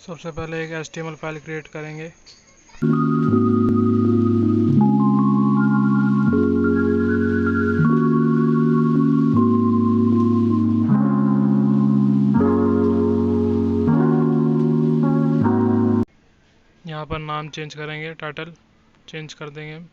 सबसे पहले एक HTML फाइल क्रिएट करेंगे। यहाँ पर नाम चेंज करेंगे, टाइटल चेंज कर देंगे।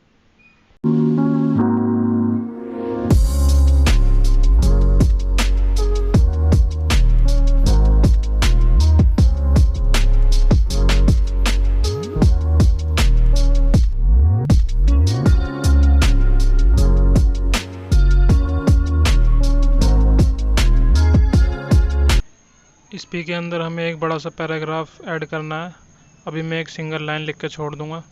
इस पी के अंदर हमें एक बड़ा सा पैराग्राफ ऐड करना है। अभी मैं एक सिंगल लाइन लिख के छोड़ दूंगा।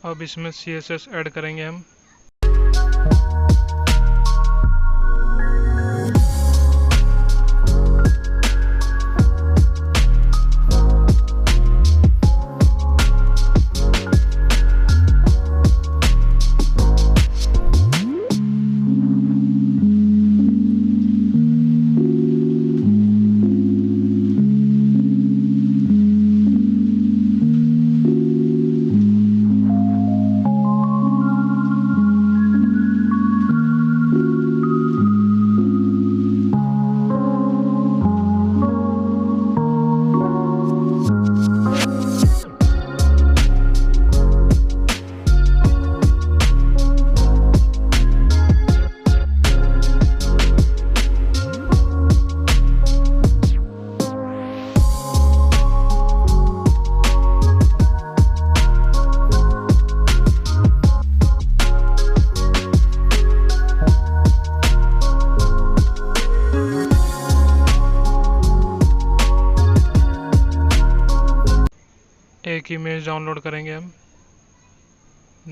अब इसमें CSS ऐड करेंगे हम। एक इमेज डाउनलोड करेंगे हम।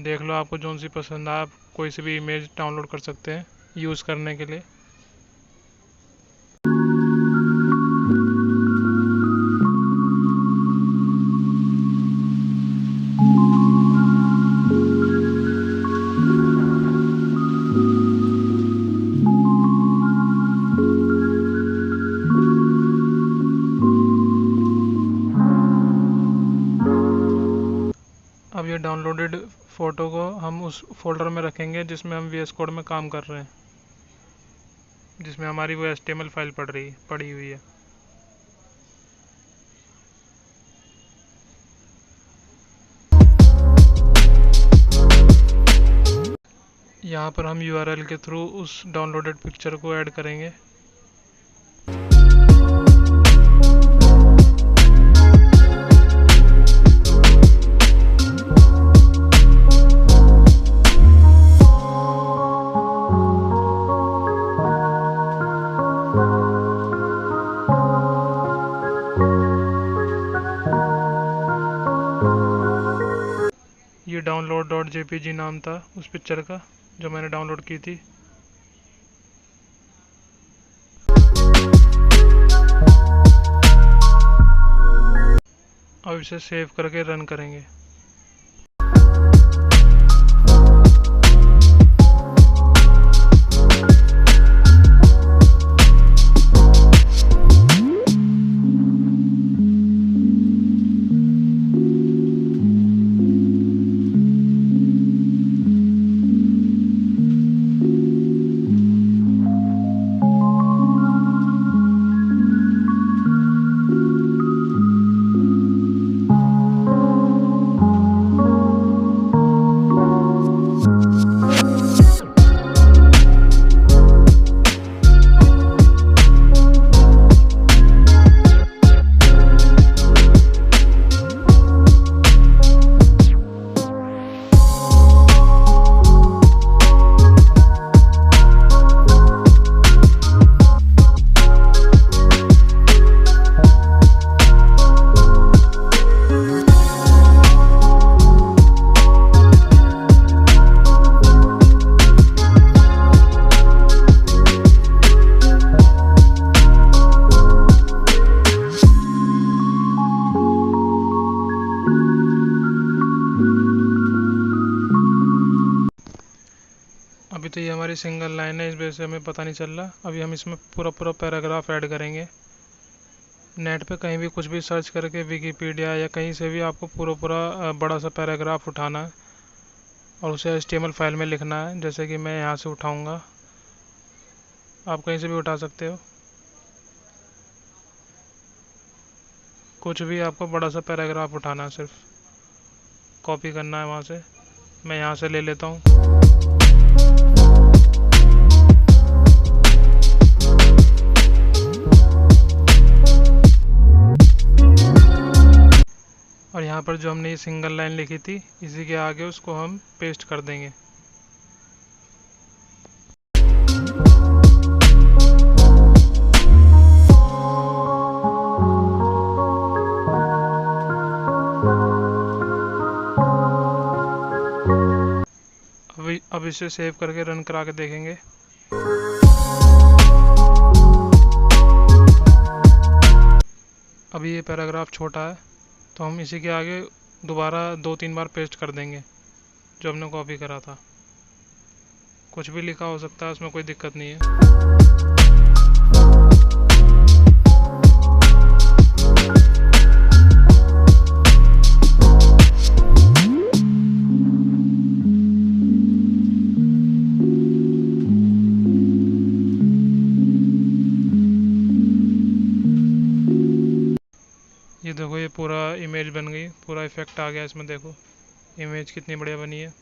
देख लो आपको जोन सी पसंद आए, आप कोई सी भी इमेज डाउनलोड कर सकते हैं यूज़ करने के लिए। अब ये डाउनलोडेड फ़ोटो को हम उस फोल्डर में रखेंगे जिसमें हम VS कोड में काम कर रहे हैं, जिसमें हमारी वो HTML फाइल पड़ी हुई है। यहाँ पर हम URL के थ्रू उस डाउनलोडेड पिक्चर को ऐड करेंगे। ये download.jpg नाम था उस पिक्चर का जो मैंने डाउनलोड की थी। अब इसे सेव करके रन करेंगे। हमारी सिंगल लाइन है, इस वजह से हमें पता नहीं चल रहा। अभी हम इसमें पूरा पूरा पैराग्राफ ऐड करेंगे। नेट पे कहीं भी कुछ भी सर्च करके, विकीपीडिया या कहीं से भी आपको पूरा पूरा बड़ा सा पैराग्राफ उठाना है और उसे HTML फाइल में लिखना है। जैसे कि मैं यहाँ से उठाऊँगा, आप कहीं से भी उठा सकते हो। कुछ भी आपको बड़ा सा पैराग्राफ उठाना है, सिर्फ कॉपी करना है वहाँ से। मैं यहाँ से ले लेता हूँ। और यहाँ पर जो हमने ये सिंगल लाइन लिखी थी, इसी के आगे उसको हम पेस्ट कर देंगे। अब इसे सेव करके रन करा के देखेंगे। अभी ये पैराग्राफ छोटा है, तो हम इसी के आगे दोबारा 2-3 बार पेस्ट कर देंगे जो हमने कॉपी करा था। कुछ भी लिखा हो सकता है, उसमें कोई दिक्कत नहीं है। ये देखो, ये पूरा इमेज बन गई, पूरा इफेक्ट आ गया इसमें। देखो इमेज कितनी बढ़िया बनी है।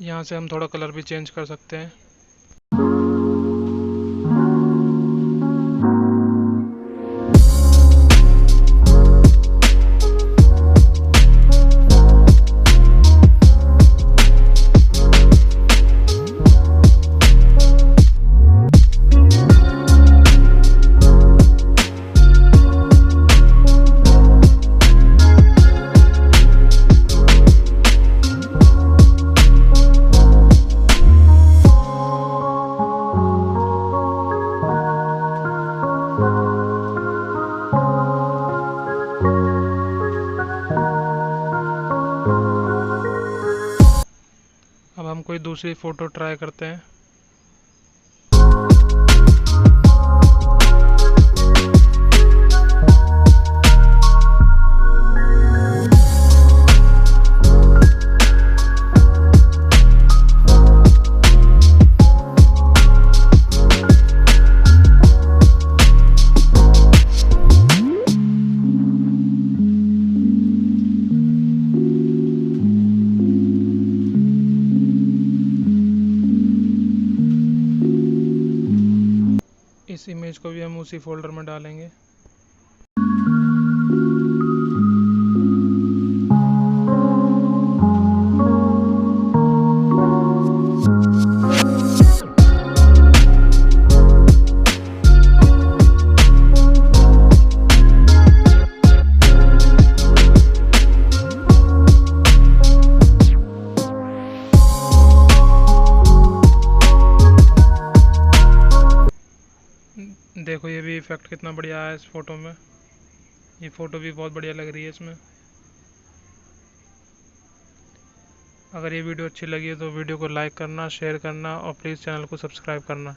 यहाँ से हम थोड़ा कलर भी चेंज कर सकते हैं। अब हम कोई दूसरी फ़ोटो ट्राई करते हैं। इस इमेज को भी हम उसी फोल्डर में डालेंगे। देखो ये भी इफेक्ट कितना बढ़िया आया इस फोटो में। ये फ़ोटो भी बहुत बढ़िया लग रही है इसमें। अगर ये वीडियो अच्छी लगी है तो वीडियो को लाइक करना, शेयर करना और प्लीज़ चैनल को सब्सक्राइब करना।